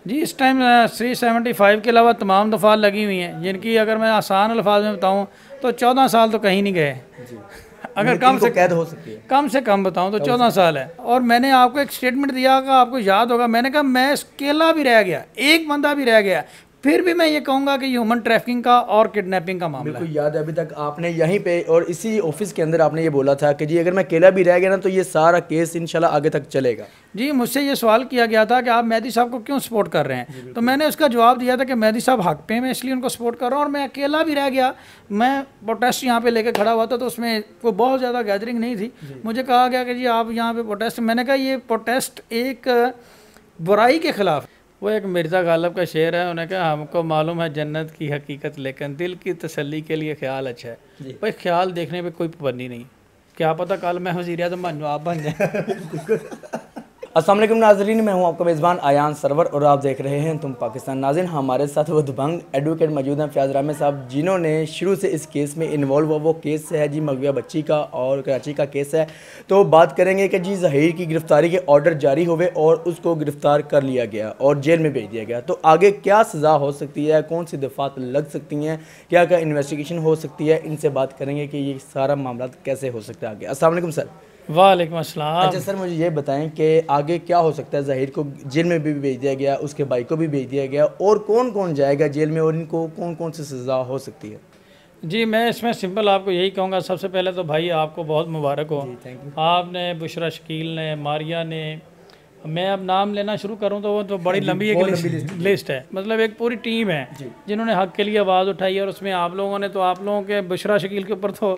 जी इस टाइम 375 के अलावा तमाम दफ़ा लगी हुई हैं, जिनकी अगर मैं आसान अल्फाज में बताऊं तो 14 साल तो कहीं नहीं गए। अगर कम से कैद हो सकती है, कम से कम बताऊं तो 14 साल है। और मैंने आपको एक स्टेटमेंट दिया का आपको याद होगा, मैंने कहा मैं अकेला भी रह गया, एक बंदा भी रह गया, फिर भी मैं ये कहूँगा कि ह्यूमन ट्रैफिकिंग का और किडनैपिंग का मामला है। बिल्कुल याद है, अभी तक आपने यहीं पे और इसी ऑफिस के अंदर आपने ये बोला था कि जी अगर मैं अकेला भी रह गया ना तो ये सारा केस इंशाल्लाह आगे तक चलेगा। जी मुझसे ये सवाल किया गया था कि आप मेहदी साहब को क्यों सपोर्ट कर रहे हैं, तो मैंने उसका जवाब दिया था कि मेहदी साहब हक पे मैं इसलिए उनको सपोर्ट कर रहा हूँ, और मैं अकेला भी रह गया। मैं प्रोटेस्ट यहाँ पे लेके खड़ा हुआ था तो उसमें कोई बहुत ज़्यादा गैदरिंग नहीं थी। मुझे कहा गया कि जी आप यहाँ पे प्रोटेस्ट, मैंने कहा ये प्रोटेस्ट एक बुराई के ख़िलाफ़। वो एक मिर्ज़ा गालिब का शेर है, उन्हें कहा हमको मालूम है जन्नत की हकीकत लेकिन दिल की तसल्ली के लिए ख्याल अच्छा है। भाई ख्याल देखने पे कोई पाबंदी नहीं, क्या पता कल मैं वज़ीर-ए-आज़म बन जाऊँ, आप बन जाए। अस्सलाम वालेकुम नाज़रीन, मैं हूं आपका मेज़बान आयान सरवर और आप देख रहे हैं तुम पाकिस्तान। नाज़रीन हमारे साथ वो दबंग एडवोकेट मौजूद हैं फ़याज़ रामे साहब, जिन्होंने शुरू से इस केस में इन्वॉल्व हुआ। वो केस है जी मगविया बच्ची का और कराची का केस है। तो बात करेंगे कि जी ज़हीर की गिरफ़्तारी के ऑर्डर जारी हुए और उसको गिरफ़्तार कर लिया गया और जेल में भेज दिया गया। तो आगे क्या सज़ा हो सकती है, कौन सी दफ़ात लग सकती हैं, क्या क्या इन्वेस्टिगेशन हो सकती है, इनसे बात करेंगे कि ये सारा मामला कैसे हो सकता है आगे। अस्सलाम वालेकुम सर। वालेकुम अस्सलाम। अच्छा सर, मुझे ये बताएं कि आगे क्या हो सकता है। ज़हीर को जेल में भी भेज दिया गया, उसके भाई को भी भेज दिया गया, और कौन कौन जाएगा जेल में और इनको कौन कौन सी सज़ा हो सकती है? जी मैं इसमें सिंपल आपको यही कहूँगा, सबसे पहले तो भाई आपको बहुत मुबारक हो। आपने, बुशरा शकील ने, मारिया ने, मैं अब नाम लेना शुरू करूं तो वो तो बड़ी लंबी एक लिस्ट है, मतलब एक पूरी टीम है जिन्होंने हक के लिए आवाज़ उठाई। और उसमें आप लोगों ने तो, आप लोगों के बुशरा शकील के ऊपर तो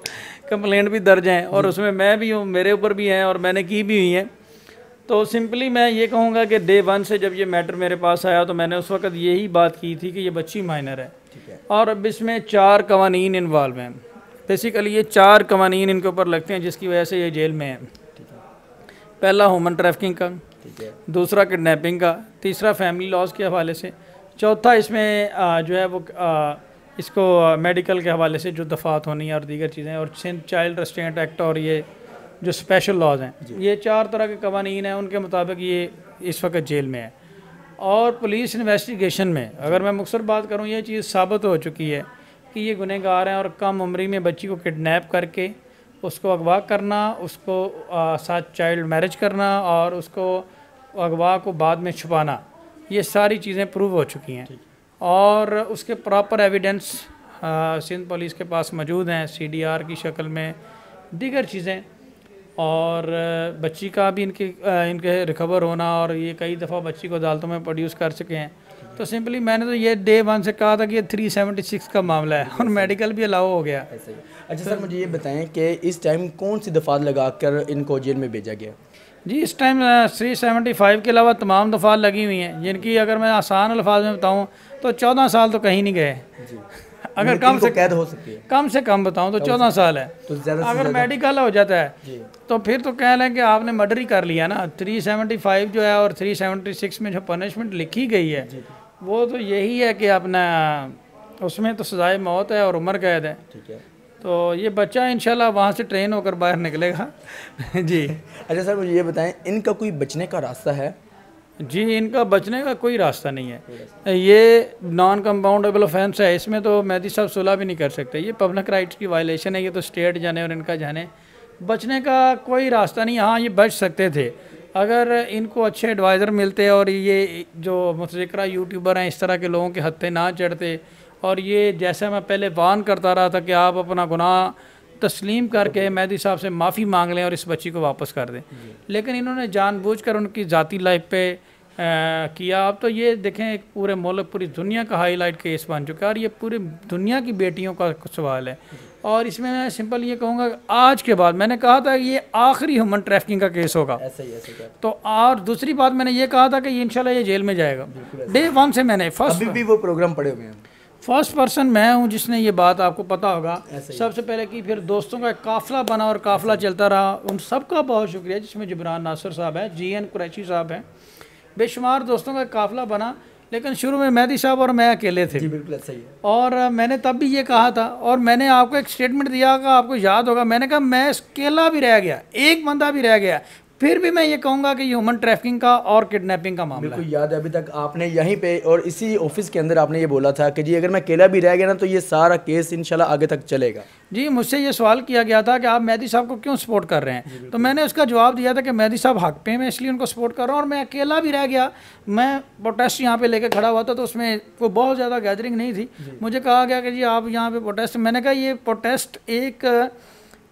कंप्लेंट भी दर्ज हैं और उसमें मैं भी हूँ, मेरे ऊपर भी हैं और मैंने की भी हुई हैं। तो सिंपली मैं ये कहूँगा कि डे 1 से जब ये मैटर मेरे पास आया तो मैंने उस वक्त यही बात की थी कि ये बच्ची माइनर है और अब इसमें 4 कवानीन इन्वॉल्व हैं। बेसिकली ये 4 कवानीन इनके ऊपर लगते हैं जिसकी वजह से ये जेल में है। पहला ह्यूमन ट्रैफिकिंग का, दूसरा किडनैपिंग का, तीसरा फैमिली लॉज के हवाले से, चौथा इसमें जो है वो इसको मेडिकल के हवाले से जो दफ़ात होनी है और दीगर चीज़ें, और सिंध चाइल्ड रेस्ट्रेंट एक्ट और ये जो स्पेशल लॉज हैं, ये 4 तरह के कवानीन हैं, उनके मुताबिक ये इस वक्त जेल में है। और पुलिस इन्वेस्टिगेशन में अगर मैं मुख्तसर बात करूँ, ये चीज़ साबित हो चुकी है कि ये गुनहगार हैं और कम उम्री में बच्ची को किडनैप करके उसको अगवा करना, उसको साथ चाइल्ड मैरिज करना और उसको अगवा को बाद में छुपाना, ये सारी चीज़ें प्रूव हो चुकी हैं और उसके प्रॉपर एविडेंस सिंध पुलिस के पास मौजूद हैं, CDR की शक्ल में, दीगर चीज़ें, और बच्ची का भी इनके रिकवर होना, और ये कई दफ़ा बच्ची को अदालतों में प्रोड्यूस कर चुके हैं। तो सिंपली मैंने तो ये डे 1 से कहा था कि ये 376 का मामला है और मेडिकल भी अलाउ हो गया। अच्छा सर, मुझे ये बताएं कि इस टाइम कौन सी दफ़ात लगा कर इनको जेल में भेजा गया? जी इस टाइम 375 के अलावा तमाम दफ़ा लगी हुई हैं, जिनकी अगर मैं आसान अल्फाज में बताऊं तो 14 साल तो कहीं नहीं गए। अगर कम से कैद हो सकती है, कम से कम बताऊं तो 14 साल है। तो अगर मेडिकल हो जाता है तो फिर तो कह लें कि आपने मर्डर ही कर लिया ना। 375 जो है और 376 में जो पनिशमेंट लिखी गई है वो तो यही है कि अपना उसमें तो सजाए मौत है और उम्र कैद है। तो ये बच्चा इंशाल्लाह वहाँ से ट्रेन होकर बाहर निकलेगा। जी अच्छा सर, मुझे ये बताएं इनका कोई बचने का रास्ता है? जी इनका बचने का कोई रास्ता नहीं है, ये नॉन कंपाउंडेबल ऑफेंस है, इसमें तो मेहदी साहब सुलह भी नहीं कर सकते, ये पब्लिक राइट्स की वायलेशन है, ये तो स्टेट जाने और इनका जाने, बचने का कोई रास्ता नहीं। हाँ ये बच सकते थे अगर इनको अच्छे एडवाइज़र मिलते और ये जो मुतज़क्किरा यूट्यूबर हैं इस तरह के लोगों के हत्थे ना चढ़ते, और ये जैसा मैं पहले वार्न करता रहा था कि आप अपना गुनाह तस्लीम करके मेहदी साहब से माफ़ी मांग लें और इस बच्ची को वापस कर दें, लेकिन इन्होंने जानबूझकर उनकी ज़ाती लाइफ पे किया। अब तो ये देखें एक पूरे मुल्क, पूरी दुनिया का हाईलाइट केस बन चुका है और ये पूरी दुनिया की बेटियों का सवाल है। और इसमें मैं सिंपल ये कहूँगा, आज के बाद मैंने कहा था ये आखिरी ह्यूमन ट्रैफिकिंग का केस होगा, ऐसा तो और दूसरी बात मैंने ये कहा था कि ये इंशाल्लाह ये जेल में जाएगा। डे 1 से मैंने अभी भी वो प्रोग्राम पड़े हुए हैं। फर्स्ट पर्सन मैं हूँ जिसने ये बात, आपको पता होगा, सबसे पहले की, फिर दोस्तों का काफ़िला बना और काफ़िला चलता रहा। उन सबका बहुत शुक्रिया, जिसमें जिब्रान नासिर साहब हैं, GN कुरैशी साहब हैं, बेशुमार दोस्तों का काफ़िला बना, लेकिन शुरू में मेहदी साहब और मैं अकेले थे। जी बिल्कुल सही है। और मैंने तब भी ये कहा था और मैंने आपको एक स्टेटमेंट दिया का आपको याद होगा, मैंने कहा मैं अकेला भी रह गया, एक बंदा भी रह गया, फिर भी मैं ये कहूँगा कि ह्यूमन ट्रैफिकिंग का और किडनैपिंग का मामला है। बिल्कुल याद है, अभी तक आपने यहीं पे और इसी ऑफिस के अंदर आपने ये बोला था कि जी अगर मैं अकेला भी रह गया ना तो ये सारा केस इंशाल्लाह आगे तक चलेगा। जी, मुझसे ये सवाल किया गया था कि आप मेहदी साहब को क्यों सपोर्ट कर रहे हैं, तो मैंने उसका जवाब दिया था कि मेहदी साहब हक पे, मैं इसलिए उनको सपोर्ट कर रहा हूँ। और मैं अकेला भी रह गया, मैं प्रोटेस्ट यहाँ पे लेके खड़ा हुआ था, तो उसमें कोई बहुत ज़्यादा गैदरिंग नहीं थी। मुझे कहा गया कि जी आप यहाँ पे प्रोटेस्ट, मैंने कहा ये प्रोटेस्ट एक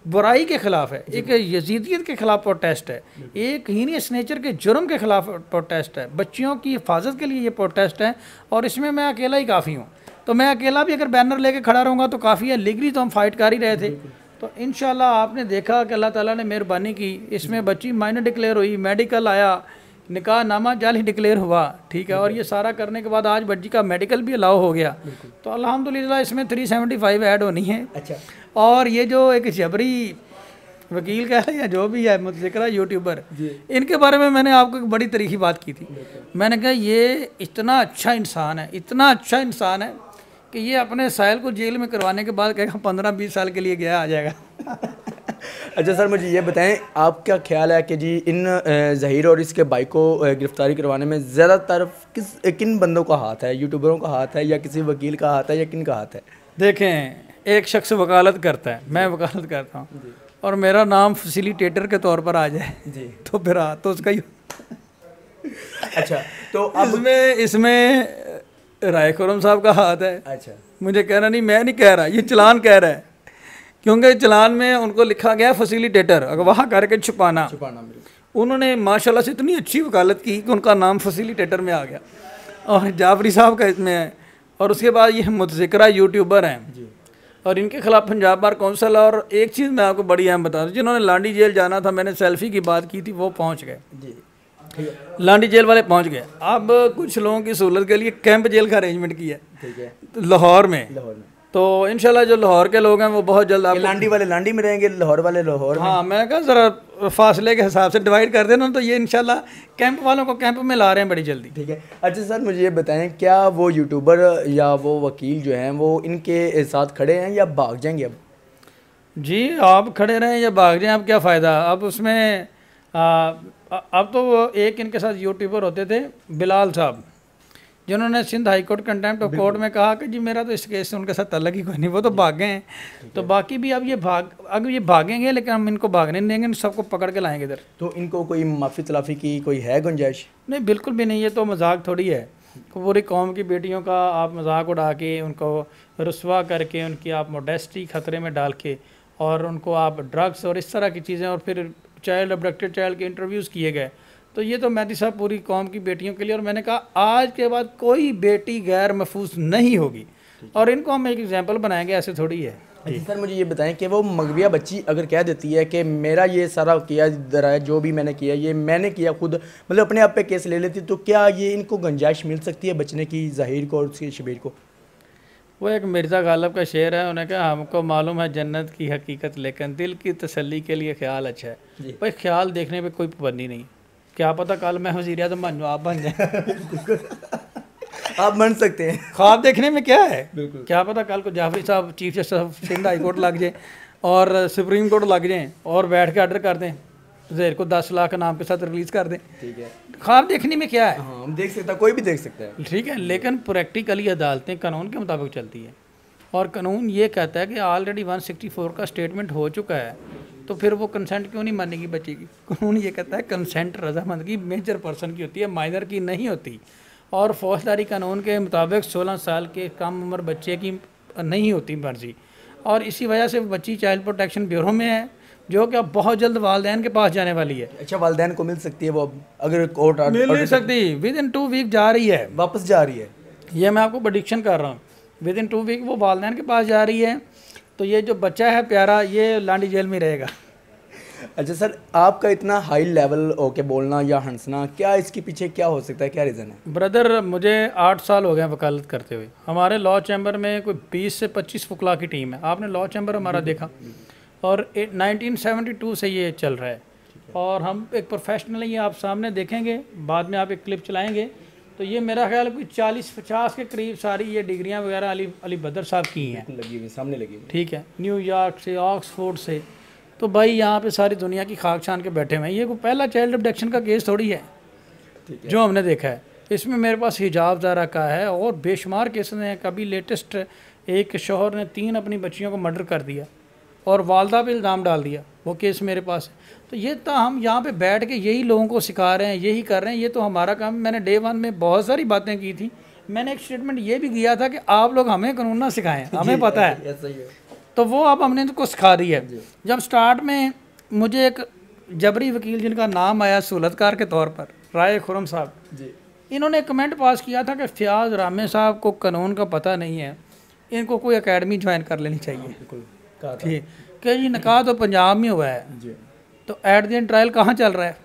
बुराई के ख़िलाफ़ है, एक यजीदियत के ख़िलाफ़ प्रोटेस्ट है, एक हीनियस नेचर के जुर्म के ख़िलाफ़ प्रोटेस्ट है, बच्चियों की हिफाजत के लिए ये प्रोटेस्ट है, और इसमें मैं अकेला ही काफ़ी हूँ। तो मैं अकेला भी अगर बैनर लेके खड़ा रहूँगा तो काफ़ी है, लीगली तो हम फाइट कर ही रहे थे। तो इंशाल्लाह आपने देखा कि अल्लाह ताला ने मेहरबानी की, इसमें बच्ची माइनर डिक्लेयर हुई, मेडिकल आया, निकाह नामा जाली डिक्लेयर हुआ, ठीक है। और ये सारा करने के बाद आज बच्ची का मेडिकल भी अलाउ हो गया, तो अल्हम्दुलिल्लाह इसमें 375 ऐड होनी है। अच्छा। और ये जो एक जबरी वकील कह रहे या जो भी है मुतज़िकरा यूट्यूबर, इनके बारे में मैंने आपको एक बड़ी तरीकी बात की थी। मैंने कहा ये इतना अच्छा इंसान है, इतना अच्छा इंसान है कि ये अपने साहिल को जेल में करवाने के बाद कहेगा 15-20 साल के लिए गया आ जाएगा। अच्छा सर, मुझे ये बताएं आप क्या ख्याल है कि जी इन ज़हीर और इसके भाई को गिरफ्तारी करवाने में ज़्यादातर किन बंदों का हाथ है? यूट्यूबरों का हाथ है या किसी वकील का हाथ है या किन का हाथ है? देखें, एक शख्स वकालत करता है, मैं वकालत करता हूँ, और मेरा नाम फैसिलिटेटर के तौर पर आ जाए जी, तो फिर तो उसका ही अच्छा, तो अब इसमें राय खुरम साहब का हाथ है। अच्छा, मुझे कहना नहीं, मैं नहीं कह रहा, ये चलान कह रहा है, क्योंकि चलान में उनको लिखा गया फैसिलिटेटर, अगवा करके छुपाना। उन्होंने माशाल्लाह से इतनी अच्छी वकालत की कि उनका नाम फैसिलिटेटर में आ गया, और जाफरी साहब का इसमें है। और उसके बाद ये मुतज़िकरा यूट्यूबर हैं, और इनके खिलाफ पंजाब बार कौंसिल। और एक चीज़ मैं आपको बड़ी अहम बता दूँ, जिन्होंने लांडी जेल जाना था, मैंने सेल्फी की बात की थी, वो पहुँच गए जी, लांडी जेल वाले पहुंच गए। अब कुछ लोगों की सहूलत के लिए कैंप जेल का अरेंजमेंट किया है लाहौर में। तो इंशाल्लाह जो लाहौर के लोग हैं वो बहुत जल्द, आप लांडी वाले लांडी में रहेंगे, लाहौर वाले लाहौर में। हाँ, मैं कहा ज़रा फासले के हिसाब से डिवाइड कर देना, तो ये इंशाल्लाह कैंप वालों को कैंप में ला रहे हैं बड़ी जल्दी। ठीक है। अच्छा सर, मुझे ये बताएं क्या वो यूट्यूबर या वो वकील जो हैं वो इनके साथ खड़े हैं या भाग जाएंगे? अब जी, आप खड़े रहें या भाग जाएं, अब क्या फ़ायदा। अब उसमें अब तो वो एक इनके साथ यूट्यूबर होते थे बिलाल साहब, जिन्होंने Sindh high court contempt of court में कहा कि जी मेरा तो इस केस से उनके साथ अलग ही कोई नहीं, वो तो भागे हैं। तो बाकी भी अब ये भागेंगे, लेकिन हम इनको भागने नहीं देंगे, सबको पकड़ के लाएंगे इधर। तो इनको कोई माफ़ी तलाफ़ी की कोई है गुंजाइश? नहीं, बिल्कुल भी नहीं, ये तो मजाक थोड़ी है। पूरी कौम की बेटियों का आप मजाक उड़ा के, उनको रुस्वा करके, उनकी आप मोडेस्टी ख़तरे में डाल के, और उनको आप ड्रग्स और इस तरह की चीज़ें, और फिर चाइल्ड अबडक्टेड चाइल्ड के इंटरव्यूज़ किए गए। तो ये तो मेहदी साहब पूरी कौम की बेटियों के लिए, और मैंने कहा आज के बाद कोई बेटी गैर महफूज नहीं होगी, और इनको हम एक एग्जांपल बनाएंगे, ऐसे थोड़ी है। अच्छा सर, मुझे ये बताएं कि वो मगविया बच्ची अगर कह देती है कि मेरा ये सारा किया दरा है, जो भी मैंने किया ये मैंने किया खुद, मतलब अपने आप पे केस ले लेती, तो क्या ये इनको गुंजाइश मिल सकती है बचने की ज़हीर को और उसके शबीर को? वो एक मिर्ज़ा गालिब का शेर है, उन्हें कहा हमको मालूम है जन्नत की हकीकत, लेकिन दिल की तसल्ली के लिए ख्याल अच्छा है। भाई ख्याल देखने पे कोई पाबंदी नहीं, क्या पता कल मैं वज़ीर आज़म बन जाऊँ, आप बन जाए आप बन सकते हैं, ख्वाब देखने में क्या है, क्या पता कल को जाफरी साहब chief justice of Sindh high court लग जाए और सुप्रीम कोर्ट लग जाएँ और बैठ के ऑर्डर कर दें, ज़हीर को 10 लाख नाम के साथ रिलीज़ कर दें। ठीक है, ख्वाब देखने में क्या है, हाँ, हम देख सकते हैं, कोई भी देख सकता है, ठीक है। लेकिन प्रैक्टिकली अदालतें कानून के मुताबिक चलती है, और कानून ये कहता है कि ऑलरेडी 164 का स्टेटमेंट हो चुका है, तो फिर वो कंसेंट क्यों नहीं मानेगी बच्चे की। कानून ये कहता है कंसेंट रजामंदगी मेजर पर्सन की होती है, माइनर की नहीं होती। और फौजदारी कानून के मुताबिक 16 साल के कम उम्र बच्चे की नहीं होती मर्जी, और इसी वजह से बच्ची चाइल्ड प्रोटेक्शन ब्यूरो में है, जो कि अब बहुत जल्द वालदैन के पास जाने वाली है। अच्छा, वालदैन को मिल सकती है वो, अगर कोर्ट मिल नहीं सकती, विद इन 2 वीक जा रही है, वापस जा रही है, ये मैं आपको प्रेडिक्शन कर रहा हूँ, विद इन 2 वीक वो वालदैन के पास जा रही है। तो ये जो बच्चा है प्यारा, ये लांडी जेल में रहेगा। अच्छा सर, आपका इतना हाई लेवल होके बोलना या हंसना, क्या इसके पीछे क्या हो सकता है, क्या रीज़न है? ब्रदर, मुझे 8 साल हो गए वकालत करते हुए। हमारे लॉ चैम्बर में कोई 20 से 25 वकला की टीम है, आपने लॉ चैम्बर हमारा देखा, और 1972 से ये चल रहा है, और हम एक प्रोफेशनल, ये आप सामने देखेंगे, बाद में आप एक क्लिप चलाएँगे, तो ये मेरा ख्याल कोई 40-50 के करीब सारी ये डिग्रियाँ वगैरह अली बदर साहब की हैं, लगी हुई सामने लगी हुई, ठीक है, न्यूयॉर्क से, ऑक्सफोर्ड से। तो भाई यहाँ पे सारी दुनिया की खाक छान के बैठे हुए हैं। ये कोई पहला चाइल्ड अबडक्शन का केस थोड़ी है जो हमने देखा है। इसमें मेरे पास हिजाब ज़ारा का है और बेशुमार केस हैं। कभी लेटेस्ट एक शौहर ने 3 अपनी बच्चियों को मर्डर कर दिया और वालदा पे इल्ज़ाम डाल दिया, वो केस मेरे पास है। तो ये तो हम यहाँ पे बैठ के यही लोगों को सिखा रहे हैं, यही कर रहे हैं, ये तो हमारा काम। मैंने डे 1 में बहुत सारी बातें की थी। मैंने एक स्टेटमेंट ये भी किया था कि आप लोग हमें कानून ना सिखाएं, हमें पता है। तो वो अब हमने इनको सिखा दी है। जब स्टार्ट में मुझे एक जबरी वकील जिनका नाम आया सहूलतकार के तौर पर, राय खुरम साहब, इन्होंने कमेंट पास किया था कि फ़याज़ रामे साहब को कानून का पता नहीं है, इनको कोई एकेडमी ज्वाइन कर लेनी चाहिए। ठीक कि जी निकाह तो पंजाब में हुआ है, तो एट द एंड ट्रायल कहाँ चल रहा है?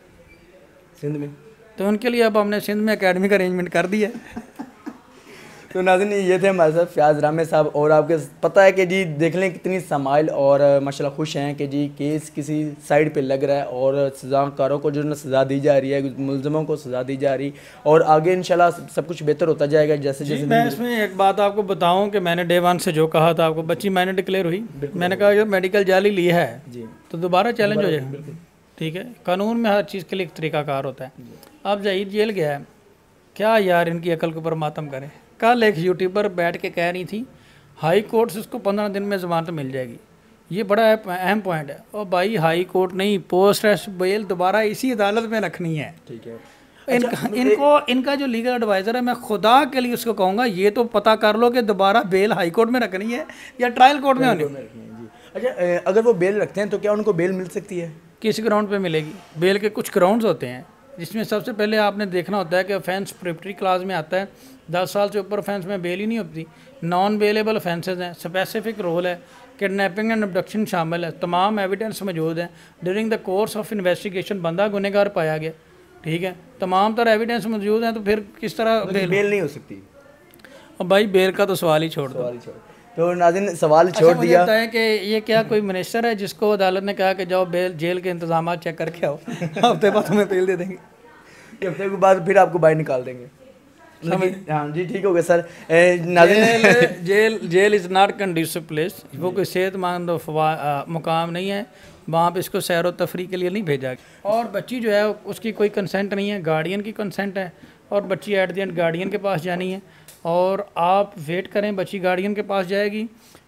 सिंध में। तो उनके लिए अब हमने सिंध में एकेडमी का अरेंजमेंट कर दिया है। तो नाज़रीन ये थे हमारे साथ फ़याज़ रामे साहब। और आपके पता है कि जी देख लें कितनी समाइल और माशाल्लाह खुश हैं कि जी केस किसी साइड पे लग रहा है और सज़ाकारों को जो ना सज़ा दी जा रही है, मुलज़मों को सज़ा दी जा रही, और आगे इंशाल्लाह सब कुछ बेहतर होता जाएगा। जैसे जैसे मैं इसमें एक बात आपको बताऊं कि मैंने डे 1 से जो कहा था आपको, बच्ची मैंने डिक्लेयर हुई, मैंने कहा अगर मेडिकल जाली लिया है जी तो दोबारा चैलेंज हो जाएगा। ठीक है, कानून में हर चीज़ के लिए एक तरीकाकार होता है। अब जहीद जेल गया है, क्या यार इनकी अकल के ऊपर मातम करें। कल एक यूट्यूबर बैठ के कह रही थी हाई कोर्ट से उसको 15 दिन में ज़मानत मिल जाएगी। ये बड़ा अहम पॉइंट है। और भाई हाई कोर्ट नहीं, पोस्ट अरेस्ट बेल दोबारा इसी अदालत में रखनी है। ठीक है, इनका जो लीगल एडवाइज़र है, मैं खुदा के लिए उसको कहूँगा ये तो पता कर लो कि दोबारा बेल हाई कोर्ट में रखनी है या ट्रायल कोर्ट में होनी है। अच्छा, अगर वो बेल रखते हैं तो क्या उनको बेल मिल सकती है? किस ग्राउंड पे मिलेगी? बेल के कुछ ग्राउंड्स होते हैं जिसमें सबसे पहले आपने देखना होता है कि ऑफेंस प्रिपरेटरी क्लास में आता है। 10 साल से ऊपर ऑफेंस में बेल ही नहीं होती। नॉन बेलेबल ऑफेंसेज हैं, स्पेसिफिक रोल है, किडनैपिंग एंड अबडक्शन शामिल है, तमाम एविडेंस मौजूद हैं। During the course of investigation बंदा गुनहगार पाया गया, ठीक है, तमाम तरह एविडेंस मौजूद हैं, तो फिर किस तरह बेल नहीं हो सकती? और भाई बेल का तो सवाल ही छोड़ दो। तो नाज़रीन सवाल छोड़ दिया है कि ये क्या कोई मिनिस्टर है जिसको अदालत ने कहा कि जाओ बेल जेल के इंतजाम चेक करके आओ, हफ्ते बाद तुम्हें बेल दे देंगे, हफ्ते के बाद फिर आपको बाहर निकाल देंगे। हाँ जी, ठीक हो गया सर। नाज़रीन jail is not conducive place, वो कोई सेहतमंद मुकाम नहीं है, वहाँ पे इसको सैर व तफरी के लिए नहीं भेजा। और बच्ची जो है उसकी कोई कंसेंट नहीं है, गार्डियन की कंसेंट है, और बच्ची एट द एंड गार्डियन के पास जानी है। और आप वेट करें, बच्ची गार्डियन के पास जाएगी।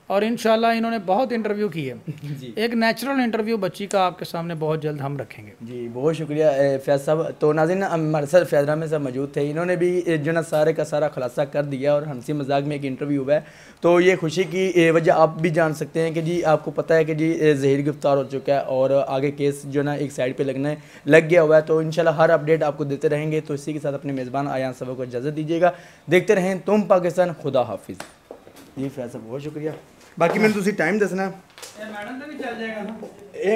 और इंशाल्लाह इन्होंने बहुत इंटरव्यू की है जी। एक नेचुरल इंटरव्यू बच्ची का आपके सामने बहुत जल्द हम रखेंगे जी। बहुत शुक्रिया फ़याज़ साहब। तो नाज़रीन हमारे साथ फ़याज़ रामे साहब मौजूद थे, इन्होंने भी जो ना सारे का सारा खुलासा कर दिया और हंसी मजाक में एक इंटरव्यू हुआ है। तो ये खुशी की वजह आप भी जान सकते हैं कि जी आपको पता है कि जी ज़हीर गिरफ्तार हो चुका है और आगे केस जो ना एक साइड पर लग गया हुआ है। तो इंशाल्लाह हर अपडेट आपको देते रहेंगे। तो इसी के साथ अपने मेज़बान आयान साहब को इजाज़त दीजिएगा। देखते रहें तुम पाकिस्तान। खुदा हाफिज़। जी फ़याज़ साहब बहुत शुक्रिया। बाकी मैंने तुझे टाइम दसना मैडम तो भी चल जाएगा ना।